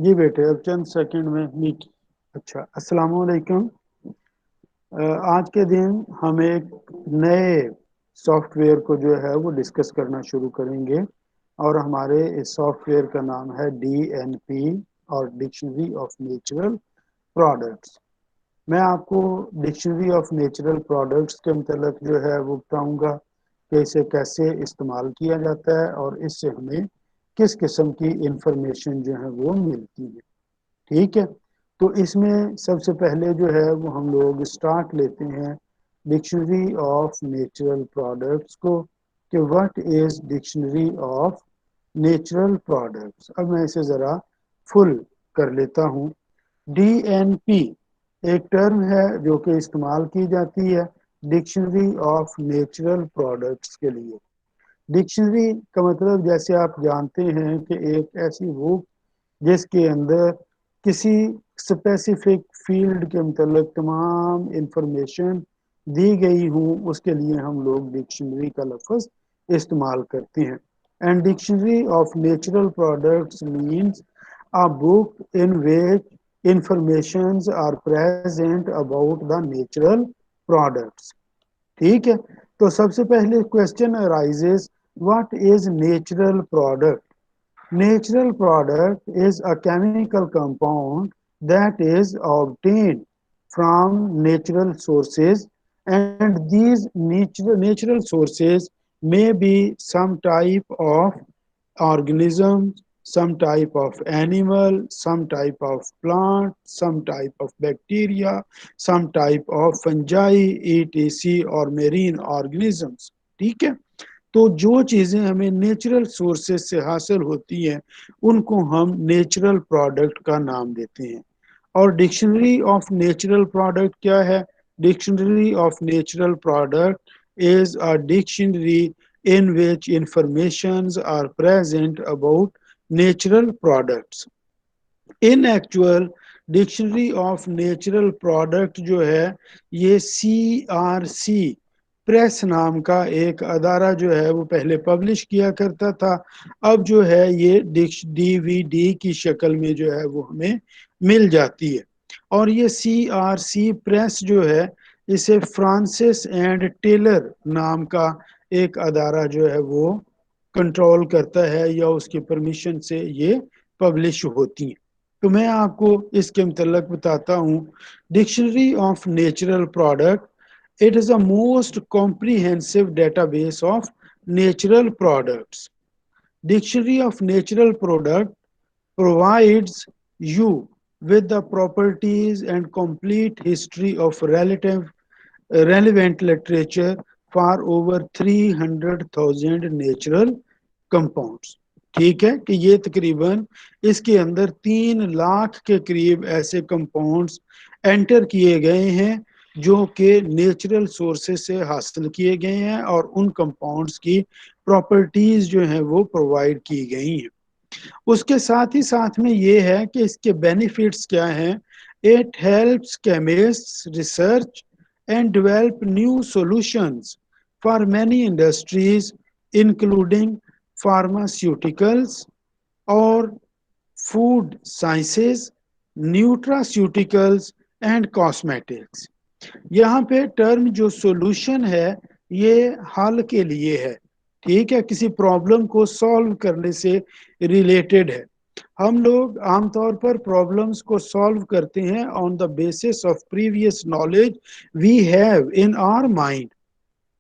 जी बेटे, अब चंद सेकंड में मीट। अच्छा, अस्सलाम वालेकुम। आज के दिन हम एक नए सॉफ्टवेयर को जो है वो डिस्कस करना शुरू करेंगे। और हमारे इस सॉफ्टवेयर का नाम है DNP और डिक्शनरी ऑफ नेचुरल प्रोडक्ट्स। मैं आपको डिक्शनरी ऑफ नेचुरल प्रोडक्ट्स के मतलब जो है वो बताऊंगा कि इसे कैसे इस्तेमाल किया जाता है और इससे हमें किस किस्म की इंफॉर्मेशन जो है वो मिलती है। ठीक है। तो इसमें सबसे पहले जो है वो हम लोग स्टार्ट लेते हैं डिक्शनरी ऑफ नेचुरल प्रोडक्ट्स को, कि what is dictionary of natural products. अब मैं इसे ज़रा फुल कर लेता हूँ। DNP एक टर्म है जो कि इस्तेमाल की जाती है डिक्शनरी ऑफ नेचुरल प्रोडक्ट्स के लिए। डिक्शनरी का मतलब जैसे आप जानते हैं कि एक ऐसी बुक जिसके अंदर किसी स्पेसिफिक फील्ड के मतलब तमाम इंफॉर्मेशन दी गई हूँ, उसके लिए हम लोग डिक्शनरी का लफ्ज़ इस्तेमाल करते हैं। And dictionary of natural products means a book in which informations are present about the natural products। ठीक है। तो सबसे पहले question arises, what is natural product. Natural product is a chemical compound that is obtained from natural sources, and these natural sources may be some type of organism, some type of animal, some type of plant, some type of bacteria, some type of fungi, etc. और marine organisms। ठीक है। तो जो चीजें हमें natural sources से हासिल होती हैं उनको हम नेचुरल प्रोडक्ट का नाम देते हैं। और डिक्शनरी ऑफ नेचुरल प्रोडक्ट क्या है? Dictionary of natural product is a dictionary in which informations are present about natural products। In actual dictionary of natural product जो है ये CRC प्रेस नाम का एक अदारा जो है वो पहले पब्लिश किया करता था। अब जो है ये DVD की शक्ल में जो है वो हमें मिल जाती है। और ये CRC प्रेस जो है इसे फ्रांसिस एंड टेलर नाम का एक अदारा जो है वो कंट्रोल करता है, या उसकी परमिशन से ये पब्लिश होती हैं। तो मैं आपको इसके मतलब बताता हूँ। Dictionary of natural product, it is a most comprehensive database of natural products. Dictionary of natural product provides you with the properties and complete history of relevant literature for over 300,000 natural compounds। ठीक है कि ये तकरीबन इसके अंदर 3 लाख के करीब ऐसे कंपाउंड्स एंटर किए गए हैं जो कि नेचुरल सोर्सेस से हासिल किए गए हैं, और उन कंपाउंड्स की प्रॉपर्टीज जो हैं वो प्रोवाइड की गई हैं। उसके साथ ही साथ में ये है कि इसके बेनिफिट्स क्या हैं। It helps chemists research and develop new solutions for many industries including pharmaceuticals और food sciences, nutraceuticals and cosmetics. यहाँ पे टर्म जो सॉल्यूशन है ये हल के लिए है। ठीक है, किसी प्रॉब्लम को सॉल्व करने से रिलेटेड है। हम लोग आमतौर पर प्रॉब्लम्स को सॉल्व करते हैं on the basis of previous knowledge we have in our mind.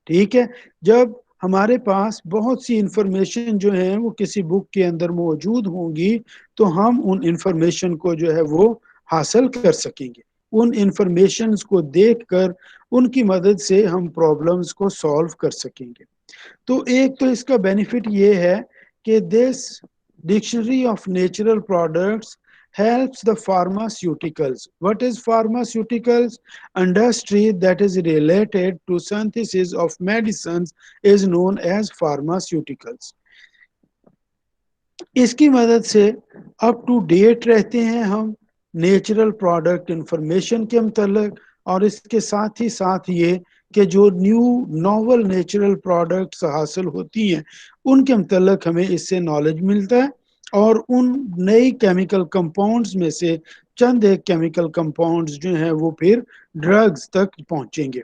ठीक है। जब हमारे पास बहुत सी इंफॉर्मेशन जो है वो किसी बुक के अंदर मौजूद होंगी तो हम उन इंफॉर्मेशन को जो है वो हासिल कर सकेंगे। उन इंफॉर्मेशन को देखकर उनकी मदद से हम प्रॉब्लम्स को सॉल्व कर सकेंगे। तो एक तो इसका बेनिफिट ये है कि this dictionary of natural products helps the pharmaceuticals. What is pharmaceuticals? Industry that is related to synthesis of medicines is known as pharmaceuticals। इसकी मदद से अप टू डेट रहते हैं हम नेचुरल प्रोडक्ट इंफॉर्मेशन के मतलब। और इसके साथ ही साथ ये कि जो न्यू नॉवल नेचुरल प्रोडक्ट्स हासिल होती हैं उनके मतलब हमें इससे नॉलेज मिलता है। और उन नई केमिकल कंपाउंड्स में से चंद एक केमिकल कंपाउंड्स जो हैं वो फिर ड्रग्स तक पहुंचेंगे।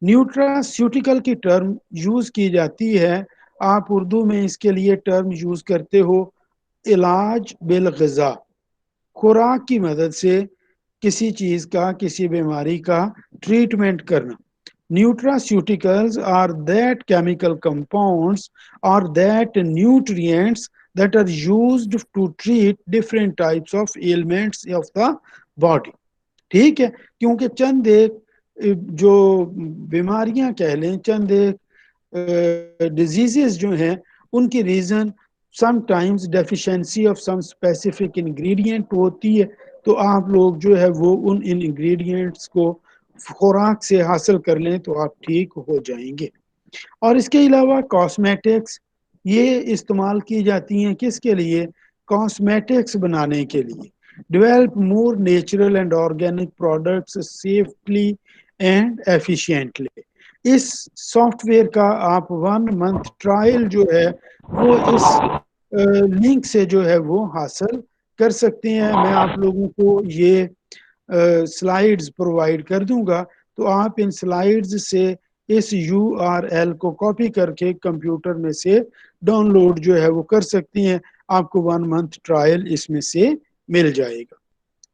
न्यूट्रास्यूटिकल की टर्म यूज की जाती है, आप उर्दू में इसके लिए टर्म यूज करते हो इलाज बिल ग़िज़ा, खुराक की मदद से किसी चीज का, किसी बीमारी का ट्रीटमेंट करना। Nutraceuticals are that chemical compounds or that nutrients that are used to treat different types of ailments of the body। ठीक है, क्योंकि चंद एक जो बीमारियां कह लें, चंद एक डिजीजेस जो हैं, उनकी reason sometimes deficiency of some specific ingredient होती है। तो आप लोग जो है वो उन इन इंग्रेडिएंट्स को खुराक से हासिल कर लें तो आप ठीक हो जाएंगे। और इसके अलावा कॉस्मेटिक्स ये इस्तेमाल की जाती हैं किसके लिए? कॉस्मेटिक्स बनाने के लिए। Develop more natural and organic products safely and efficiently. इस सॉफ्टवेयर का आप 1 मंथ ट्रायल जो है वो इस लिंक से जो है वो हासिल कर सकते हैं। मैं आप लोगों को ये स्लाइड्स प्रोवाइड कर दूंगा, तो आप इन स्लाइड्स से इस URL को कॉपी करके कंप्यूटर में से डाउनलोड जो है वो कर सकती हैं। आपको 1 मंथ ट्रायल इसमें से मिल जाएगा।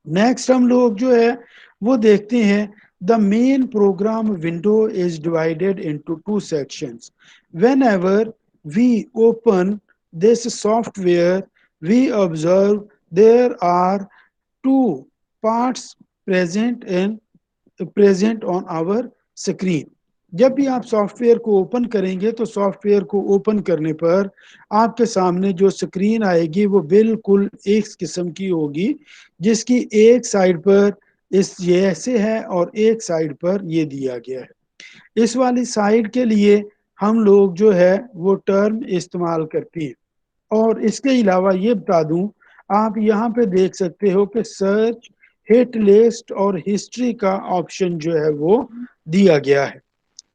नेक्स्ट हम लोग जो है वो देखते हैं the main program window is divided into 2 sections. Whenever we open this software we observe there are two parts present in present on our screen. जब भी आप सॉफ्टवेयर को ओपन करेंगे तो सॉफ्टवेयर को ओपन करने पर आपके सामने जो स्क्रीन आएगी वो बिल्कुल एक किस्म की होगी, जिसकी एक साइड पर इस ये ऐसे है और एक साइड पर ये दिया गया है। इस वाली साइड के लिए हम लोग जो है वो टर्म इस्तेमाल करती हैं। और इसके अलावा ये बता दूं, आप यहाँ पे देख सकते हो कि सर्च, हिट लिस्ट और हिस्ट्री का ऑप्शन जो है वो दिया गया है।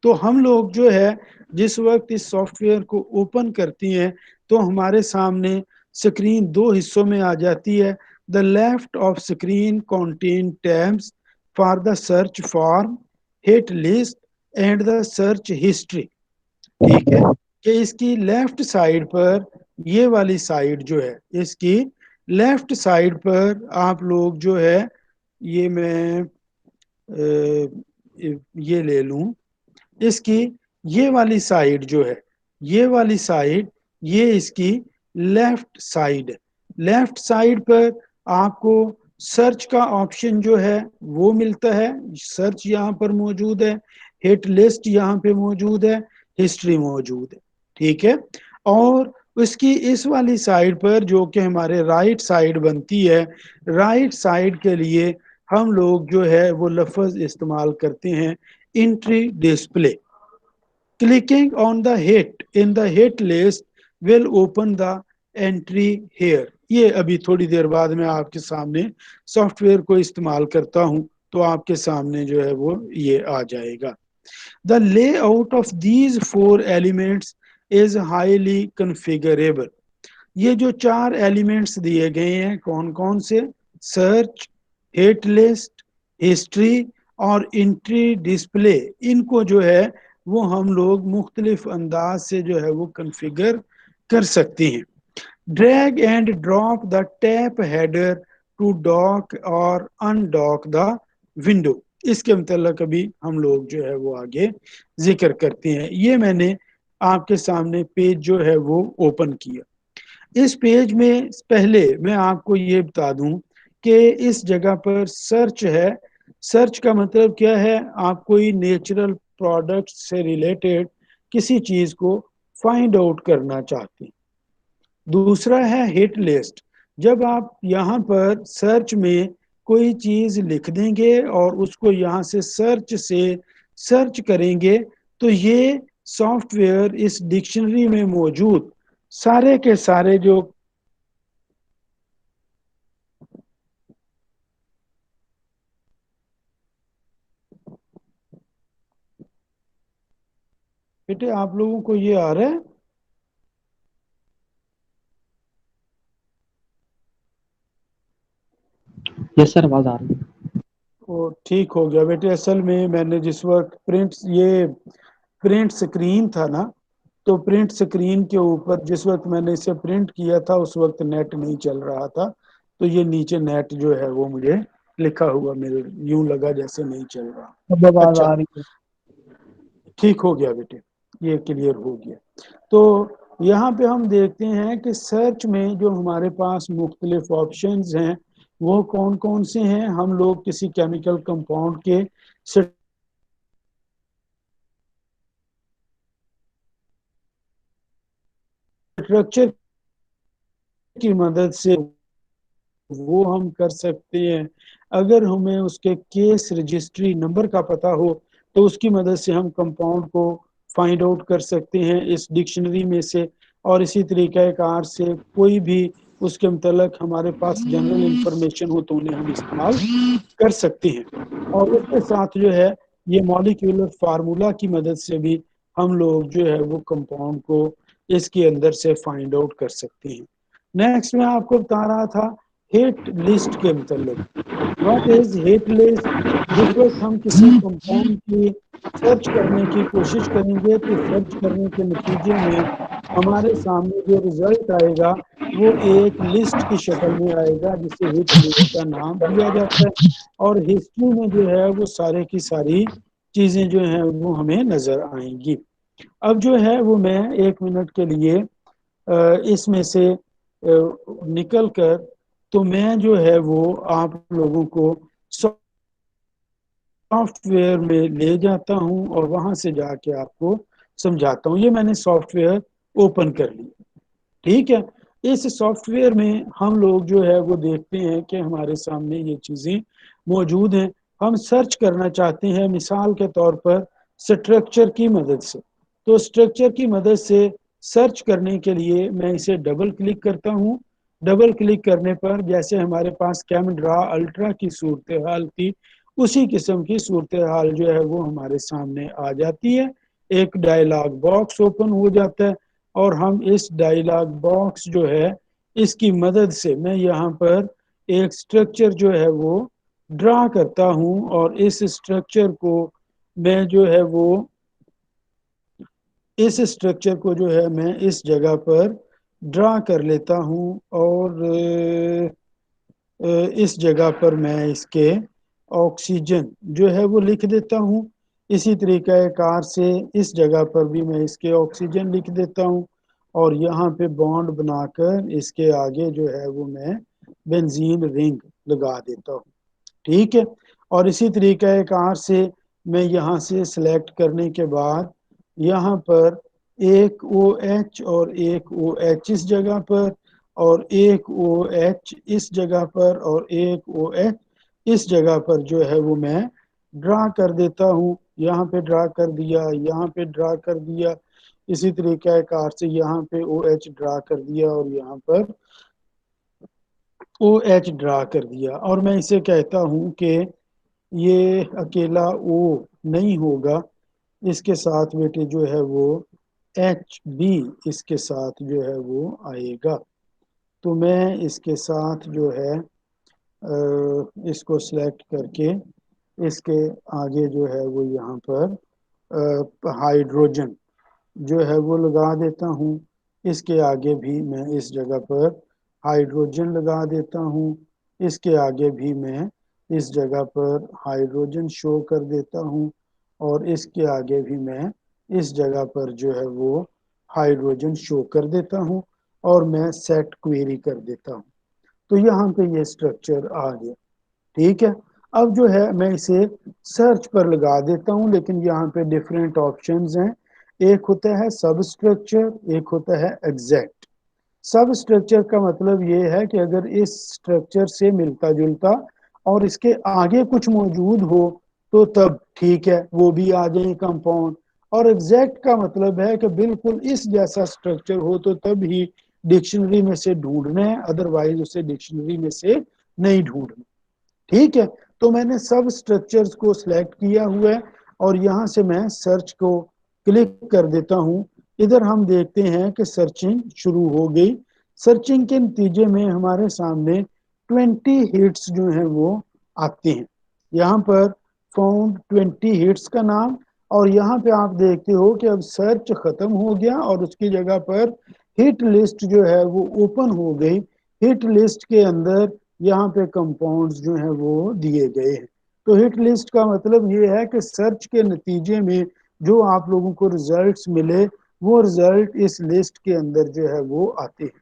तो हम लोग जो है जिस वक्त इस सॉफ्टवेयर को ओपन करती हैं तो हमारे सामने स्क्रीन दो हिस्सों में आ जाती है। The left of screen contain tabs for the search form, hit list and the search history. ठीक है, कि इसकी लेफ्ट साइड पर ये वाली साइड जो है, इसकी लेफ्ट साइड पर आप लोग जो है ये मैं ये ले लूं, इसकी ये वाली साइड जो है, ये वाली साइड, ये इसकी लेफ्ट साइड है। लेफ्ट साइड पर आपको सर्च का ऑप्शन जो है वो मिलता है, सर्च यहाँ पर मौजूद है, हिट लिस्ट यहाँ पे मौजूद है, हिस्ट्री मौजूद है। ठीक है, और उसकी इस वाली साइड पर जो कि हमारे राइट साइड बनती है, राइट साइड के लिए हम लोग जो है वो लफ्ज इस्तेमाल करते हैं entry display. Clicking on the hit in the hit list will open the entry here। ये अभी थोड़ी देर बाद मैं आपके सामने सॉफ्टवेयर को इस्तेमाल करता हूं तो आपके सामने जो है वो ये आ जाएगा। The layout of these 4 elements is highly configurable। ये जो 4 एलिमेंट्स दिए गए हैं कौन कौन से? सर्च, हिट लिस्ट, हिस्ट्री और एंट्री डिस्प्ले। इनको जो है वो हम लोग मुख्तलिफ अंदाज से जो है वो कन्फिगर कर सकते हैं। Drag and drop the tab header to dock और अनडॉक द विंडो। इसके मतलब अभी हम लोग जो है वो आगे जिक्र करते हैं। ये मैंने आपके सामने पेज जो है वो ओपन किया। इस पेज में पहले मैं आपको ये बता दूं कि इस जगह पर सर्च है। सर्च का मतलब क्या है? आप कोई नेचुरल प्रोडक्ट से रिलेटेड किसी चीज को फाइंड आउट करना चाहते हैं। दूसरा है हिट लिस्ट। जब आप यहाँ पर सर्च में कोई चीज लिख देंगे और उसको यहाँ से सर्च करेंगे तो ये सॉफ्टवेयर इस डिक्शनरी में मौजूद सारे के सारे जो बेटे आप लोगों को ये आ रहा है? यस सर, आवाज आ रही है। वो ठीक हो गया बेटे। असल में मैंने जिस वक्त प्रिंट स्क्रीन था ना, तो प्रिंट स्क्रीन के ऊपर जिस वक्त मैंने इसे प्रिंट किया था उस वक्त नेट नहीं चल रहा था, तो ये नीचे नेट जो है वो मुझे लिखा हुआ मिल यूं लगा जैसे नहीं चल रहा। अब आवाज अच्छा, आ रही है। ठीक हो गया बेटे, ये क्लियर हो गया। तो यहाँ पे हम देखते हैं कि सर्च में जो हमारे पास मुख्तलिफ ऑप्शंस हैं वो कौन कौन से हैं। हम लोग किसी केमिकल कंपाउंड के स्ट्रक्चर की मदद से वो हम कर सकते हैं। अगर हमें उसके केस रजिस्ट्री नंबर का पता हो तो उसकी मदद से हम कंपाउंड को फाइंड आउट कर सकते हैं इस डिक्शनरी में से। और इसी तरीक़ाकार से कोई भी उसके मतलब हमारे पास जनरल इंफॉर्मेशन हो तो उन्हें हम इस्तेमाल कर सकते हैं। और उसके साथ जो है ये मॉलिक्यूलर फार्मूला की मदद से भी हम लोग जो है वो कंपाउंड को इसके अंदर से फाइंड आउट कर सकते हैं। नेक्स्ट मैं आपको बता रहा था हिट लिस्ट के मतलब। What is hit list? जिस वक्त हम किसी कंपाउंड की सर्च करने की कोशिश करेंगे तो सर्च करने के नतीजे में हमारे सामने जो रिजल्ट आएगा वो एक लिस्ट की शक्ल में आएगा जिसे हिट लिस्ट का नाम दिया जाता है। और हिस्ट्री में जो है वो सारे की सारी चीजें जो हैं वो हमें नजर आएंगी। अब जो है वो मैं 1 मिनट के लिए इसमें से निकल कर तो मैं जो है वो आप लोगों को सॉफ्टवेयर में ले जाता हूं और वहां से जाके आपको समझाता हूं। ये मैंने सॉफ्टवेयर ओपन कर लिया। ठीक है, इस सॉफ्टवेयर में हम लोग जो है वो देखते हैं कि हमारे सामने ये चीजें मौजूद हैं। हम सर्च करना चाहते हैं मिसाल के तौर पर स्ट्रक्चर की मदद से। तो स्ट्रक्चर की मदद से सर्च करने के लिए मैं इसे डबल क्लिक करता हूँ। डबल क्लिक करने पर जैसे हमारे पास कैमड्रा अल्ट्रा की सूरत हाल थी उसी किस्म की सूरत हाल जो है वो हमारे सामने आ जाती है। एक डायलॉग बॉक्स ओपन हो जाता है और हम इस डायलॉग बॉक्स जो है इसकी मदद से मैं यहाँ पर एक स्ट्रक्चर जो है वो ड्रा करता हूँ। और इस स्ट्रक्चर को मैं जो है वो इस स्ट्रक्चर को जो है मैं इस जगह पर ड्रा कर लेता हूँ। और इस जगह पर मैं इसके ऑक्सीजन जो है वो लिख देता हूँ। इसी तरीके कार से इस जगह पर भी मैं इसके ऑक्सीजन लिख देता हूँ। और यहाँ पे बॉन्ड बनाकर इसके आगे जो है वो मैं बेंजीन रिंग लगा देता हूँ। ठीक है, और इसी तरीके कार से मैं यहाँ से सिलेक्ट करने के बाद यहाँ पर एक ओ एच और एक ओ एच इस जगह पर और एक ओ एच इस जगह पर और एक ओ एच इस जगह पर जो है वो मैं ड्रा कर देता हूँ। यहाँ पे ड्रा कर दिया, यहाँ पे ड्रा कर दिया, इसी तरीके कार से यहाँ पे ओ एच ड्रा कर दिया और यहाँ पर ओ एच ड्रा कर दिया। और मैं इसे कहता हूँ कि ये अकेला ओ नहीं होगा, इसके साथ बेटे जो है वो एच बी इसके साथ जो है वो आएगा। तो मैं इसके साथ जो है इसको सिलेक्ट करके इसके आगे जो है वो यहाँ पर हाइड्रोजन जो है वो लगा देता हूँ। इसके आगे भी मैं इस जगह पर हाइड्रोजन लगा देता हूँ। इसके आगे भी मैं इस जगह पर हाइड्रोजन शो कर देता हूँ। और इसके आगे भी मैं इस जगह पर जो है वो हाइड्रोजन शो कर देता हूँ। और मैं सेट क्वेरी कर देता हूँ। तो यहाँ पे ये स्ट्रक्चर आ गया। ठीक है, अब जो है मैं इसे सर्च पर लगा देता हूँ, लेकिन यहाँ पे डिफरेंट ऑप्शंस हैं। एक होता है सब स्ट्रक्चर, एक होता है एग्जैक्ट। सब स्ट्रक्चर का मतलब ये है कि अगर इस स्ट्रक्चर से मिलता जुलता और इसके आगे कुछ मौजूद हो तो तब ठीक है, वो भी आ जाए कंपाउंड। और एग्जैक्ट का मतलब है कि बिल्कुल इस जैसा स्ट्रक्चर हो तो तब ही डिक्शनरी में से ढूंढना है, अदरवाइज उसे डिक्शनरी में से नहीं ढूंढना। ठीक है, तो मैंने सब स्ट्रक्चर्स को सिलेक्ट किया हुआ है और यहाँ से मैं सर्च को क्लिक कर देता हूँ। इधर हम देखते हैं कि सर्चिंग शुरू हो गई। सर्चिंग के नतीजे में हमारे सामने 20 हिट्स जो है वो आते हैं। यहाँ पर फाउंड 20 हिट्स का नाम, और यहाँ पे आप देखते हो कि अब सर्च खत्म हो गया और उसकी जगह पर हिट लिस्ट जो है वो ओपन हो गई। हिट लिस्ट के अंदर यहाँ पे कंपाउंड्स जो है वो दिए गए हैं। तो हिट लिस्ट का मतलब ये है कि सर्च के नतीजे में जो आप लोगों को रिजल्ट्स मिले, वो रिजल्ट इस लिस्ट के अंदर जो है वो आते हैं।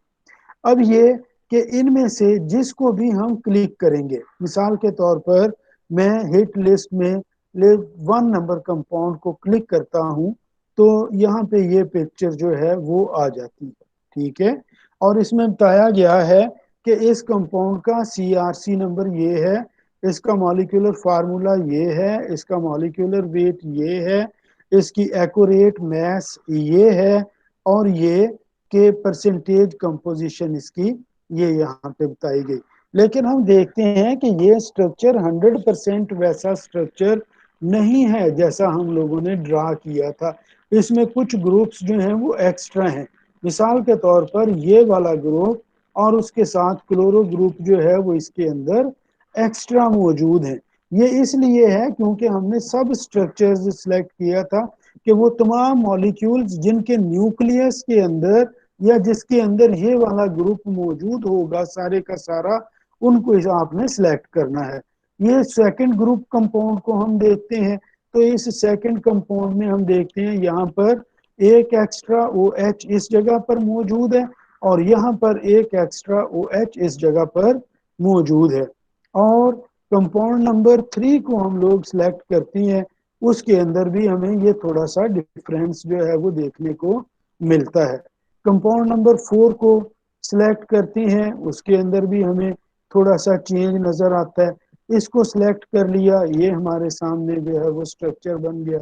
अब ये कि इनमें से जिसको भी हम क्लिक करेंगे, मिसाल के तौर पर मैं हिट लिस्ट में 1 नंबर कंपाउंड को क्लिक करता हूं, तो यहाँ पे ये पिक्चर जो है वो आ जाती है। ठीक है, और इसमें बताया गया है कि इस कंपाउंड का CRC नंबर ये है, इसका मॉलिक्यूलर फार्मूला ये है, इसका मॉलिक्यूलर वेट ये है, इसकी एक्यूरेट मैस ये है, और ये के परसेंटेज कंपोजिशन इसकी ये यहाँ पे बताई गई। लेकिन हम देखते हैं कि ये स्ट्रक्चर 100% वैसा स्ट्रक्चर नहीं है जैसा हम लोगों ने ड्रा किया था। इसमें कुछ ग्रुप्स जो हैं वो एक्स्ट्रा हैं। मिसाल के तौर पर ये वाला ग्रुप और उसके साथ क्लोरो ग्रुप जो है वो इसके अंदर एक्स्ट्रा मौजूद है। ये इसलिए है क्योंकि हमने सब स्ट्रक्चर्स सिलेक्ट किया था कि वो तमाम मॉलिक्यूल्स जिनके न्यूक्लियस के अंदर या जिसके अंदर ये वाला ग्रुप मौजूद होगा सारे का सारा, उनको आपने सिलेक्ट करना है। ये सेकंड ग्रुप कंपाउंड को हम देखते हैं, तो इस सेकंड कंपाउंड में हम देखते हैं यहाँ पर एक एक्स्ट्रा OH इस जगह पर मौजूद है, और यहाँ पर एक एक्स्ट्रा OH इस जगह पर मौजूद है। और कंपाउंड नंबर 3 को हम लोग सिलेक्ट करते हैं, उसके अंदर भी हमें ये थोड़ा सा डिफरेंस जो है वो देखने को मिलता है। कंपाउंड नंबर 4 को सिलेक्ट करते हैं, उसके अंदर भी हमें थोड़ा सा चेंज नजर आता है। इसको सिलेक्ट कर लिया, ये हमारे सामने जो है वो स्ट्रक्चर बन गया।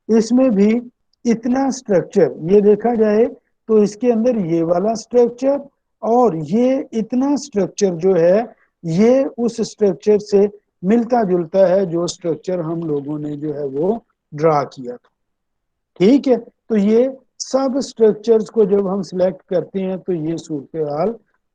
इसमें भी इतना स्ट्रक्चर ये देखा जाए तो इसके अंदर ये वाला स्ट्रक्चर और ये इतना स्ट्रक्चर जो है, ये उस स्ट्रक्चर से मिलता जुलता है जो स्ट्रक्चर हम लोगों ने जो है वो ड्रा किया था। ठीक है, तो ये सब स्ट्रक्चर्स को जब हम सिलेक्ट करते हैं तो ये सूरत हाल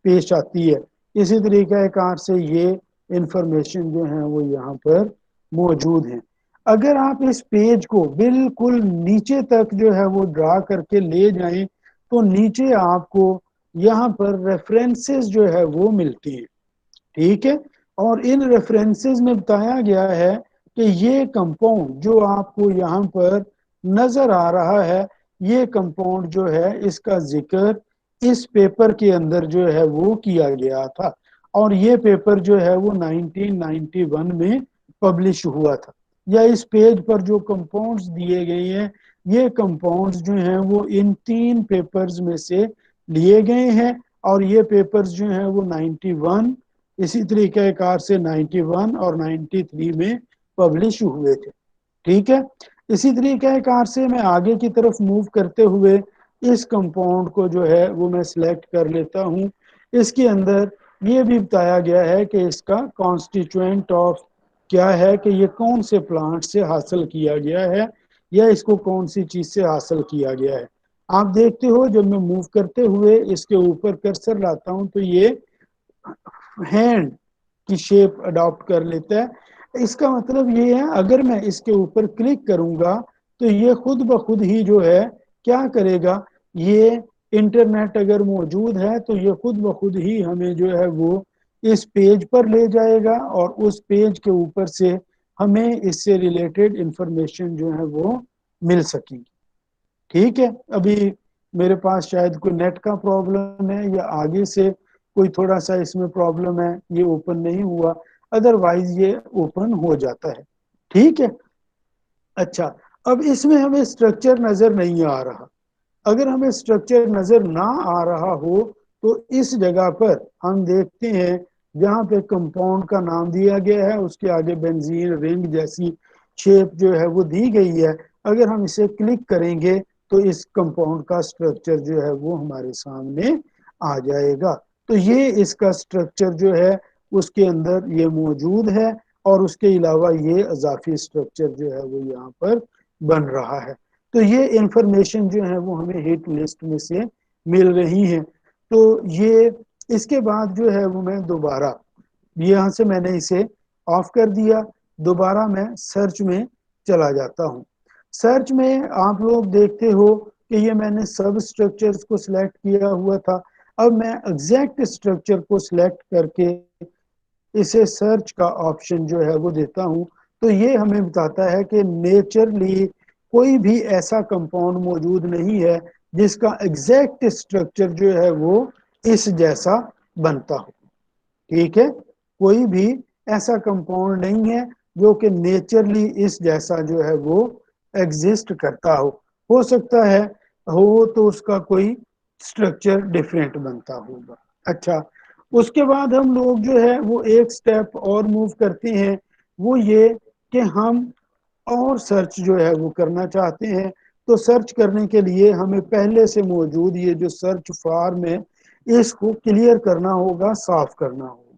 पेश आती है। इसी तरीके कार से ये इंफॉर्मेशन जो है वो यहाँ पर मौजूद है। अगर आप इस पेज को बिल्कुल नीचे तक जो है वो ड्रा करके ले जाएं, तो नीचे आपको यहाँ पर रेफरेंसेस जो है वो मिलती हैं। ठीक है, और इन रेफरेंसेस में बताया गया है कि ये कंपाउंड जो आपको यहाँ पर नजर आ रहा है, ये कंपाउंड जो है इसका जिक्र इस पेपर के अंदर जो है वो किया गया था, और ये पेपर जो है वो 1991 में पब्लिश हुआ था। या इस पेज पर जो कंपाउंड्स दिए गए हैं, ये कंपाउंड्स जो हैं वो इन 3 पेपर्स में से लिए गए हैं, और ये पेपर्स जो हैं वो 91, इसी तरीके कार से 91 और 93 में पब्लिश हुए थे। ठीक है, इसी तरीके कार से मैं आगे की तरफ मूव करते हुए इस कंपाउंड को जो है वो मैं सिलेक्ट कर लेता हूँ। इसके अंदर ये भी बताया गया है कि इसका कॉन्स्टिट्यूएंट ऑफ क्या है, कि ये कौन से प्लांट से हासिल किया गया है या इसको कौन सी चीज से हासिल किया गया है। आप देखते हो जब मैं मूव करते हुए इसके ऊपर कर्सर लाता हूं तो ये हैंड की शेप अडॉप्ट कर लेता है। इसका मतलब ये है अगर मैं इसके ऊपर क्लिक करूंगा तो ये खुद ब खुद ही जो है क्या करेगा, ये इंटरनेट अगर मौजूद है तो ये खुद ब खुद ही हमें जो है वो इस पेज पर ले जाएगा, और उस पेज के ऊपर से हमें इससे रिलेटेड इंफॉर्मेशन जो है वो मिल सकेगी। ठीक है, अभी मेरे पास शायद कोई नेट का प्रॉब्लम है या आगे से कोई थोड़ा सा इसमें प्रॉब्लम है, ये ओपन नहीं हुआ, अदरवाइज ये ओपन हो जाता है। ठीक है, अच्छा, अब इसमें हमें स्ट्रक्चर नजर नहीं आ रहा। अगर हमें स्ट्रक्चर नजर ना आ रहा हो तो इस जगह पर हम देखते हैं जहाँ पे कंपाउंड का नाम दिया गया है, उसके आगे बेंजीन रिंग जैसी शेप जो है वो दी गई है। अगर हम इसे क्लिक करेंगे तो इस कंपाउंड का स्ट्रक्चर जो है वो हमारे सामने आ जाएगा। तो ये इसका स्ट्रक्चर जो है उसके अंदर ये मौजूद है, और उसके अलावा ये इजाफी स्ट्रक्चर जो है वो यहाँ पर बन रहा है। तो ये इंफॉर्मेशन जो है वो हमें हिट लिस्ट में से मिल रही है। तो ये इसके बाद जो है वो मैं दोबारा यहाँ से मैंने इसे ऑफ कर दिया। दोबारा मैं सर्च में चला जाता हूँ। सर्च में आप लोग देखते हो कि ये मैंने सब स्ट्रक्चर्स को सिलेक्ट किया हुआ था। अब मैं एग्जैक्ट स्ट्रक्चर को सिलेक्ट करके इसे सर्च का ऑप्शन जो है वो देता हूँ, तो ये हमें बताता है कि नेचरली कोई भी ऐसा कंपाउंड मौजूद नहीं है जिसका एग्जैक्ट स्ट्रक्चर जो है वो इस जैसा बनता हो। ठीक है, कोई भी ऐसा कंपाउंड नहीं है जो कि नेचरली इस जैसा जो है वो एग्जिस्ट करता हो सकता है हो तो उसका कोई स्ट्रक्चर डिफरेंट बनता होगा। अच्छा, उसके बाद हम लोग जो है वो एक स्टेप और मूव करते हैं, वो ये कि हम और सर्च जो है वो करना चाहते हैं। तो सर्च करने के लिए हमें पहले से मौजूद ये जो सर्च फॉर्म है इसको क्लियर करना होगा, साफ करना होगा।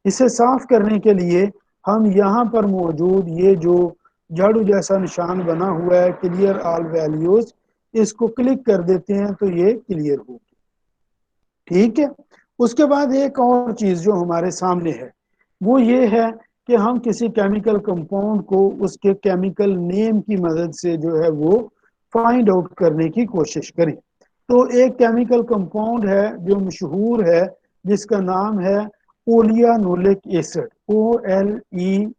इसे साफ करने के लिए हम यहाँ पर मौजूद ये जो झाड़ू जैसा निशान बना हुआ है क्लियर ऑल वैल्यूज, इसको क्लिक कर देते हैं तो ये क्लियर होगी। ठीक है, उसके बाद एक और चीज जो हमारे सामने है वो ये है कि हम किसी केमिकल कंपाउंड को उसके केमिकल नेम की मदद से जो है वो फाइंड आउट करने की कोशिश करें। तो एक केमिकल कंपाउंड है जो मशहूर है जिसका नाम है ओलियानोलिक एसिड, OLEANOLIC,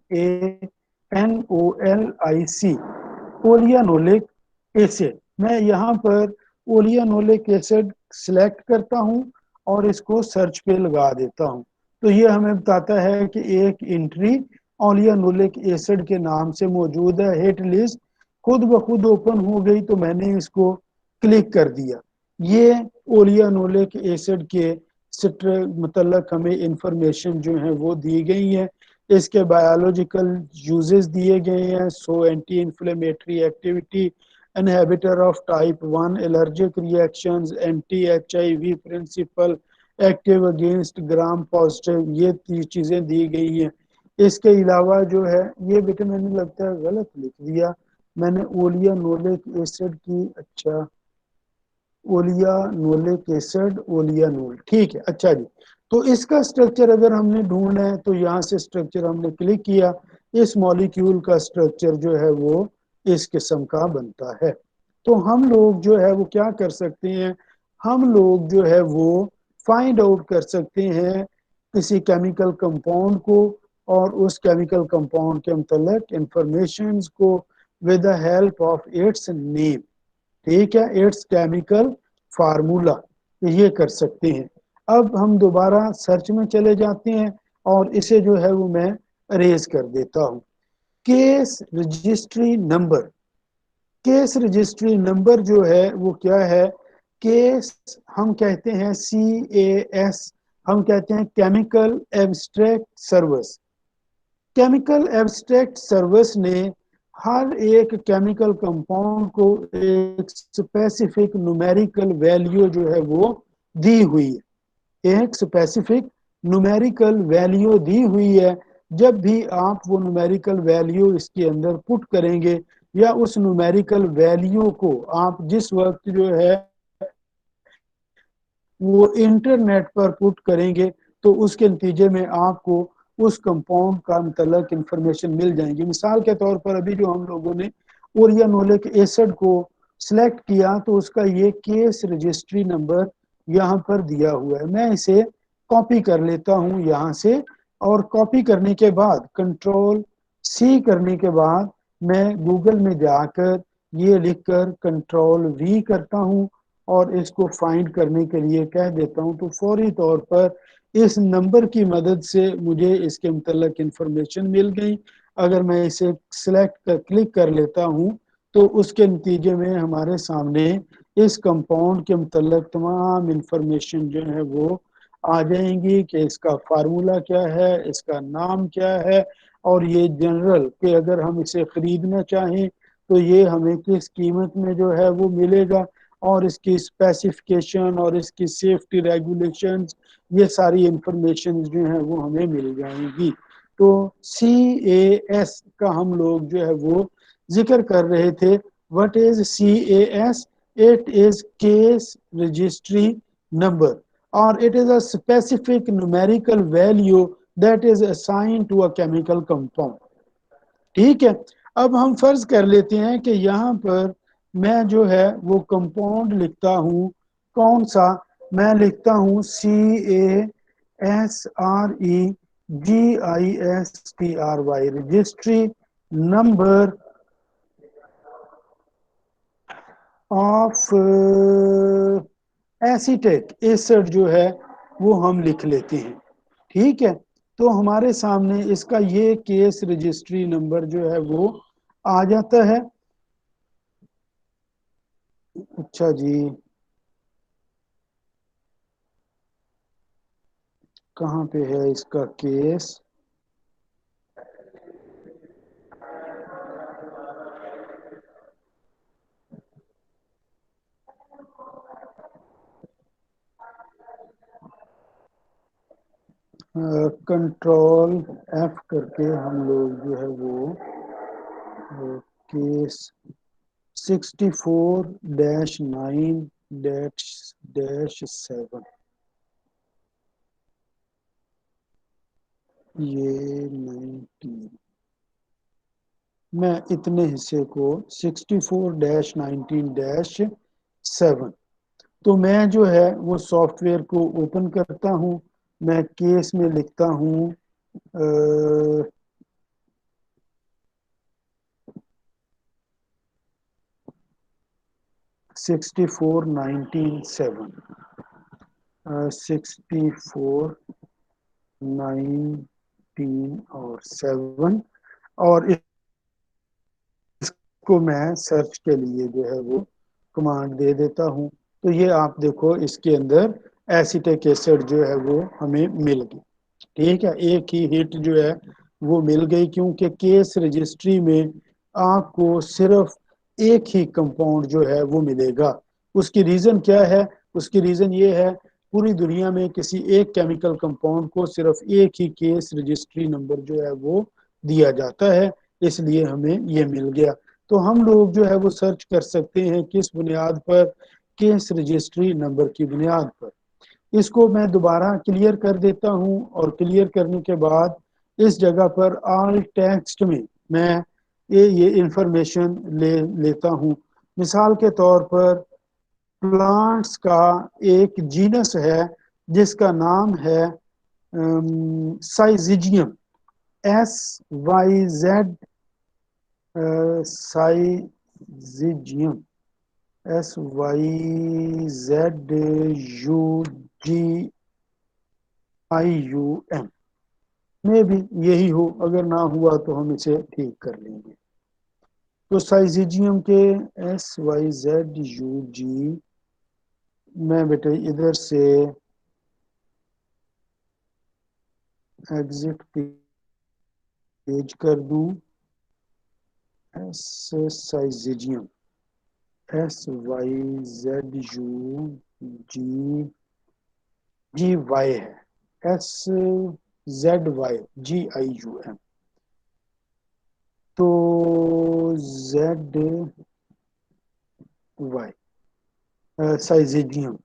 ओलियानोलिक एसिड। मैं यहाँ पर ओलियानोलिक एसिड सिलेक्ट करता हूँ और इसको सर्च पे लगा देता हूँ। तो ये हमें बताता है कि एक एंट्री ओलियानोलिक एसिड के नाम से मौजूद है। हिट लिस्ट खुद ब खुद ओपन हो गई, तो मैंने इसको क्लिक कर दिया। ये ओलियानोलिक एसिड के मतलब हमें इंफॉर्मेशन जो है वो दी गई है। इसके बायोलॉजिकल यूजेस दिए गए हैं। So anti inflammatory activity, inhibitor of type 1 allergic reactions, anti HIV principle, active against gram positive, ये चीजें दी गई हैं। इसके अलावा जो है ये बेटा मैंने लगता है गलत लिख दिया, मैंने ओलियानोलिक एसिड की, अच्छा ओलियानोलिक एसिड, ओलियानोल, ठीक है। अच्छा जी, तो इसका स्ट्रक्चर अगर हमने ढूंढना है तो यहाँ से स्ट्रक्चर हमने क्लिक किया, इस मॉलिक्यूल का स्ट्रक्चर जो है वो इस किस्म का बनता है। तो हम लोग जो है वो क्या कर सकते हैं, हम लोग जो है वो फाइंड आउट कर सकते हैं किसी केमिकल कंपाउंड को और उस केमिकल कंपाउंड के मतलब इंफॉर्मेशन को with the help of its name. ठीक है, इट्स केमिकल फार्मूला, ये कर सकते हैं। अब हम दोबारा सर्च में चले जाते हैं और इसे जो है वो मैं अरेज कर देता हूँ। Case registry number, case registry number जो है वो क्या है, केस हम कहते हैं CAS, हम कहते हैं chemical abstract service. Chemical abstract service ने हर एक केमिकल कंपाउंड को एक स्पेसिफिक न्यूमेरिकल वैल्यू जो है वो दी हुई है, एक स्पेसिफिक न्यूमेरिकल वैल्यू दी हुई है। जब भी आप वो न्यूमेरिकल वैल्यू इसके अंदर पुट करेंगे या उस न्यूमेरिकल वैल्यू को आप जिस वक्त जो है वो इंटरनेट पर पुट करेंगे तो उसके नतीजे में आपको उस कंपाउंड का मतलब इंफॉर्मेशन मिल जाएंगी। मिसाल के तौर पर अभी जो हम लोगों ने ओरियानोलिक एसिड को सिलेक्ट किया तो उसका ये केस रजिस्ट्री नंबर यहाँ पर दिया हुआ है। मैं इसे कॉपी कर लेता हूँ यहाँ से, और कॉपी करने के बाद कंट्रोल C करने के बाद मैं गूगल में जाकर ये लिखकर कंट्रोल V करता हूँ और इसको फाइंड करने के लिए कह देता हूँ, तो फौरी तौर पर इस नंबर की मदद से मुझे इसके मुतल्लिक इंफॉर्मेशन मिल गई। अगर मैं इसे सिलेक्ट कर क्लिक कर लेता हूँ तो उसके नतीजे में हमारे सामने इस कंपाउंड के मुतल्लिक तमाम इंफॉर्मेशन जो है वो आ जाएंगी कि इसका फार्मूला क्या है, इसका नाम क्या है, और ये जनरल कि अगर हम इसे खरीदना चाहें तो ये हमें किस कीमत में जो है वो मिलेगा, और इसकी स्पेसिफिकेशन और इसकी सेफ्टी रेगुलेशंस, ये सारी इंफॉर्मेशन जो है वो हमें मिल जाएंगी। तो CAS का हम लोग जो है वो जिक्र कर रहे थे। What is CAS? It is CAS registry number और it is a specific numerical value that is assign to a chemical compound. ठीक है, अब हम फर्ज कर लेते हैं कि यहाँ पर मैं जो है वो कंपाउंड लिखता हूँ। कौन सा? मैं लिखता हूँ CASREGISTRY, registry number of acetate acid जो है वो हम लिख लेते हैं। ठीक है, तो हमारे सामने इसका ये केस रजिस्ट्री नंबर जो है वो आ जाता है। अच्छा जी, कहाँ पे है इसका केस? कंट्रोल एफ करके हम लोग जो है वो केस 64-9-7, ये 19, मैं इतने हिस्से को 64-19-7, तो मैं जो है वो सॉफ्टवेयर को ओपन करता हूँ। मैं केस में लिखता हूँ 64-19-7, 64-19 और 7, और इसको मैं सर्च के लिए जो है वो कमांड दे देता हूँ। तो ये आप देखो इसके अंदर एसिटिक एसिड जो है वो हमें मिल गई। ठीक है, एक ही हिट जो है वो मिल गई, क्योंकि केस रजिस्ट्री में आपको सिर्फ एक ही कंपाउंड जो है वो मिलेगा। उसकी रीजन क्या है? उसकी रीजन ये है, पूरी दुनिया में किसी एक केमिकल कंपाउंड को सिर्फ एक ही केस रजिस्ट्री नंबर जो है वो दिया जाता है, इसलिए हमें ये मिल गया। तो हम लोग जो है वो सर्च कर सकते हैं किस बुनियाद पर? केस रजिस्ट्री नंबर की बुनियाद पर। इसको मैं दोबारा क्लियर कर देता हूं, और क्लियर करने के बाद इस जगह पर ऑल टेक्स्ट में मैं ये इंफॉर्मेशन लेता हूं। मिसाल के तौर पर प्लांट्स का एक जीनस है जिसका नाम है साइजिजियम, साइजिजियम, SYZUGIUM। में भी यही हो, अगर ना हुआ तो हम इसे ठीक कर लेंगे। तो साइजिजियम के SYZUG, मैं बेटे इधर से एग्जिट पेज कर दूं। साइजिजियम SYZUGGY है, SZYGIUM। तो ZY साइजिजियम,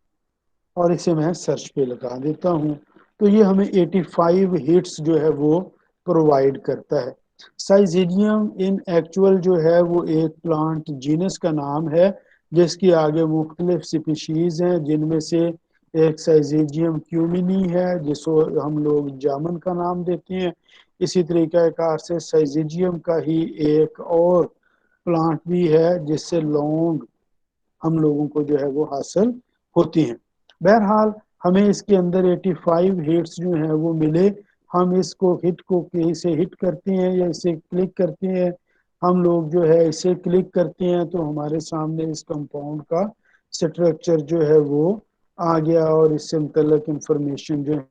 और इसे मैं सर्च पे लगा देता हूँ। तो ये हमें 85 हिट्स जो है वो प्रोवाइड करता है। साइजिडियम इन एक्चुअल जो है वो एक प्लांट जीनस का नाम है, जिसकी आगे मुख्तलिफ स्पीशीज हैं, जिनमें से एक साइजिडियम क्यूमिनी है जिसको हम लोग जामन का नाम देते हैं। इसी तरीक़ाकार से साइजिडियम का ही एक और प्लांट भी है जिससे लौंग हम लोगों को जो है वो हासिल होती हैं। बहरहाल हमें इसके अंदर 85 हिट्स जो हैं वो मिले। हम इसको हिट को इसे हिट करते हैं या इसे क्लिक करते हैं। हम लोग जो है इसे क्लिक करते हैं तो हमारे सामने इस कंपाउंड का स्ट्रक्चर जो है वो आ गया, और इससे मुतल्लिक इंफॉर्मेशन जो है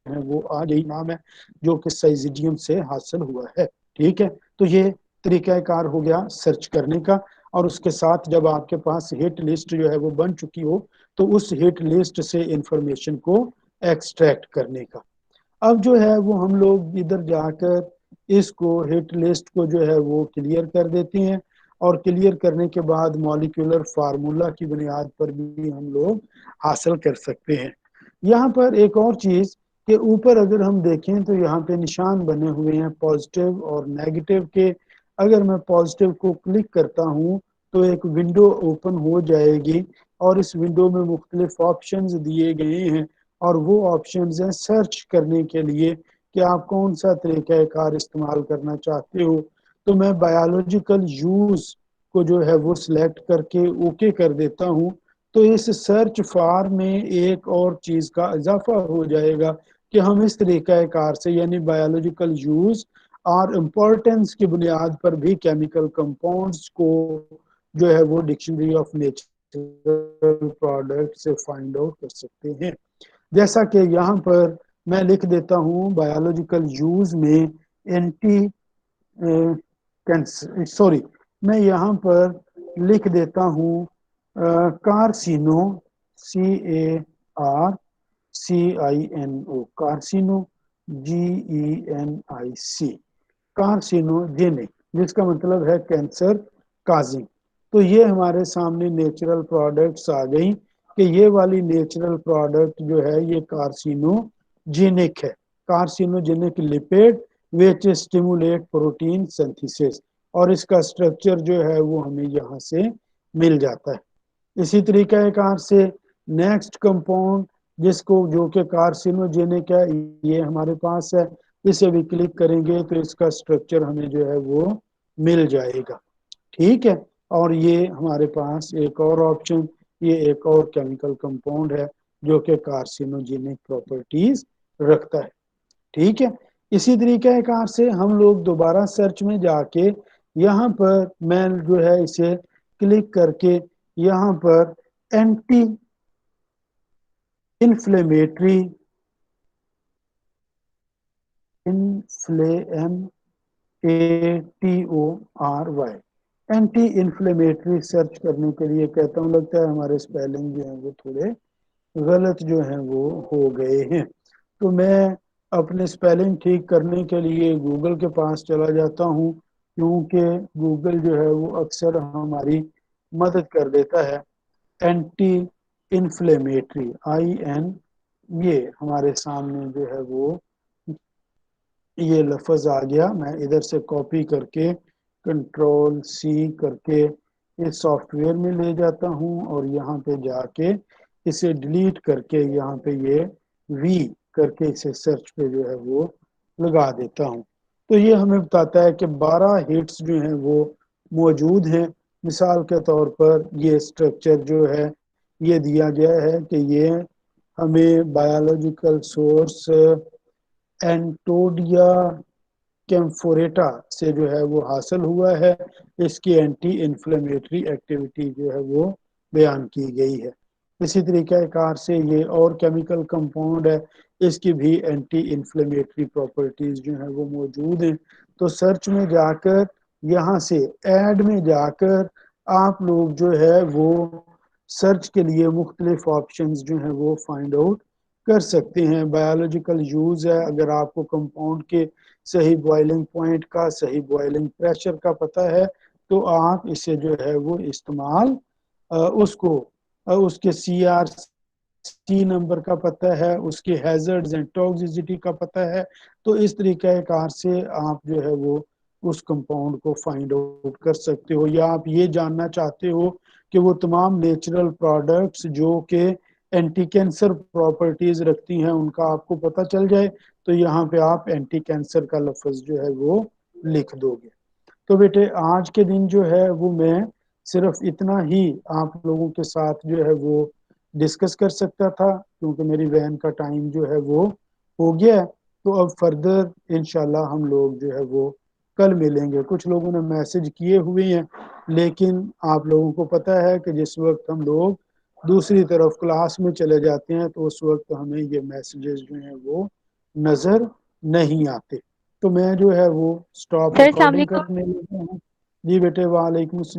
वो आ गई, नाम है जो कि साइजिडियम से हासिल हुआ है। ठीक है, तो ये तरीक़ाकार हो गया सर्च करने का। और उसके साथ जब आपके पास हिट लिस्ट जो है वो बन चुकी हो, तो उस हिट लिस्ट से इंफॉर्मेशन को एक्सट्रैक्ट करने का। अब जो है वो हम लोग इधर जाकर इसको हिट लिस्ट को जो है वो क्लियर कर देते हैं, और क्लियर करने के बाद मॉलिक्यूलर फार्मूला की बुनियाद पर भी हम लोग हासिल कर सकते हैं। यहाँ पर एक और चीज के ऊपर अगर हम देखें तो यहाँ पे निशान बने हुए हैं पॉजिटिव और नेगेटिव के। अगर मैं पॉजिटिव को क्लिक करता हूँ तो एक विंडो ओपन हो जाएगी, और इस विंडो में मुख्तलिफ ऑप्शंस दिए गए हैं, और वो ऑप्शंस हैं सर्च करने के लिए कि आप कौन सा तरीक़ाकार इस्तेमाल करना चाहते हो। तो मैं बायोलॉजिकल यूज को जो है वो सिलेक्ट करके ओके कर देता हूँ। तो इस सर्च फार में एक और चीज का इजाफा हो जाएगा कि हम इस तरीक़ाकार से यानी बायोलॉजिकल यूज और इम्पोर्टेंस की बुनियाद पर भी केमिकल कंपाउंड्स को जो है वो डिक्शनरी ऑफ नेचुरल प्रोडक्ट से फाइंड आउट कर सकते हैं। जैसा कि यहाँ पर मैं लिख देता हूँ बायोलॉजिकल यूज में एंटी सॉरी, मैं यहाँ पर लिख देता हूँ कार्सिनो, CARCINO, कार्सिनो, GENIC, कार्सिनोजेनिक, जिसका मतलब है कैंसर काजिंग। तो ये हमारे सामने नेचुरल प्रोडक्ट्स आ गई कि ये वाली नेचुरल प्रोडक्ट जो है ये कार्सिनोजेनिक है। कार्सिनोजेनिक लिपिड विच स्टिमुलेट प्रोटीन सिंथेसिस, और इसका स्ट्रक्चर जो है वो हमें यहाँ से मिल जाता है। इसी तरीक़ाकार से नेक्स्ट कंपाउंड जिसको जो कि कार्सिनोजेनिक है ये हमारे पास है, इसे भी क्लिक करेंगे तो इसका स्ट्रक्चर हमें जो है वो मिल जाएगा। ठीक है, और ये हमारे पास एक और ऑप्शन, ये एक और केमिकल कंपाउंड है जो कि कार्सिनोजेनिक प्रॉपर्टीज रखता है। ठीक है, इसी तरीके कार से हम लोग दोबारा सर्च में जाके यहाँ पर मैं जो है इसे क्लिक करके यहाँ पर anti inflammatory ATORY anti inflammatory search करने के लिए कहता हूँ, लगता है हमारे स्पेलिंग जो है वो थोड़े गलत जो है वो हो गए हैं। तो मैं अपने स्पेलिंग ठीक करने के लिए गूगल के पास चला जाता हूँ, क्योंकि गूगल जो है वो अक्सर हमारी मदद कर देता है। एंटी इन्फ्लेमेटरी IN, ये हमारे सामने जो है वो ये लफ्ज़ आ गया। मैं इधर से कॉपी करके Ctrl+C करके इस सॉफ्टवेयर में ले जाता हूँ, और यहाँ पे जाके इसे डिलीट करके यहाँ पे ये V करके इसे सर्च पे जो है वो लगा देता हूँ। तो ये हमें बताता है कि 12 हिट्स जो हैं वो मौजूद हैं। मिसाल के तौर पर ये स्ट्रक्चर जो है ये दिया गया है कि ये हमें बायोलॉजिकल सोर्स एंटोडिया कैम्फोरेटा से जो है वो हासिल हुआ है। इसकी एंटी इन्फ्लेमेटरी एक्टिविटी जो है वो बयान की गई है। इसी तरीक़ाकार से ये और केमिकल कंपाउंड है, इसकी भी एंटी इन्फ्लेमेटरी प्रॉपर्टीज जो है वो मौजूद हैं। तो सर्च में जाकर यहाँ से ऐड में जाकर आप लोग जो है वो सर्च के लिए मुख्तलिफ ऑप्शंस जो हैं वो फाइंड आउट कर सकते हैं। बायोलॉजिकल यूज है, अगर आपको कंपाउंड के सही बॉइलिंग पॉइंट का, सही बॉइलिंग प्रेशर का पता है, तो आप इसे जो है वो इस्तेमाल उसको उसके CRC नंबर का पता है, उसके हैजर्ड्स एंड टॉक्सिसिटी का पता है, तो इस तरीके कार से आप जो है वो उस कंपाउंड को फाइंड आउट कर सकते हो। या आप ये जानना चाहते हो कि वो तमाम नेचुरल प्रोडक्ट्स जो कि एंटी कैंसर प्रॉपर्टीज रखती हैं उनका आपको पता चल जाए, तो यहाँ पे आप एंटी कैंसर का लफ्ज जो है वो लिख दोगे। तो बेटे आज के दिन जो है वो मैं सिर्फ इतना ही आप लोगों के साथ जो है वो डिस्कस कर सकता था, क्योंकि मेरी वैन का टाइम जो है वो हो गया है। तो अब फर्दर इंशाल्लाह हम लोग जो है वो कल मिलेंगे। कुछ लोगों ने मैसेज किए हुए हैं, लेकिन आप लोगों को पता है कि जिस वक्त हम लोग दूसरी तरफ क्लास में चले जाते हैं तो उस वक्त हमें ये मैसेजेस जो हैं वो नज़र नहीं आते। तो मैं जो है वो स्टॉप सर अस्सलाम रिकॉर्डिंग वालेकुम। करने लगा हूँ। जी बेटे, वालेकुम अस्सलाम।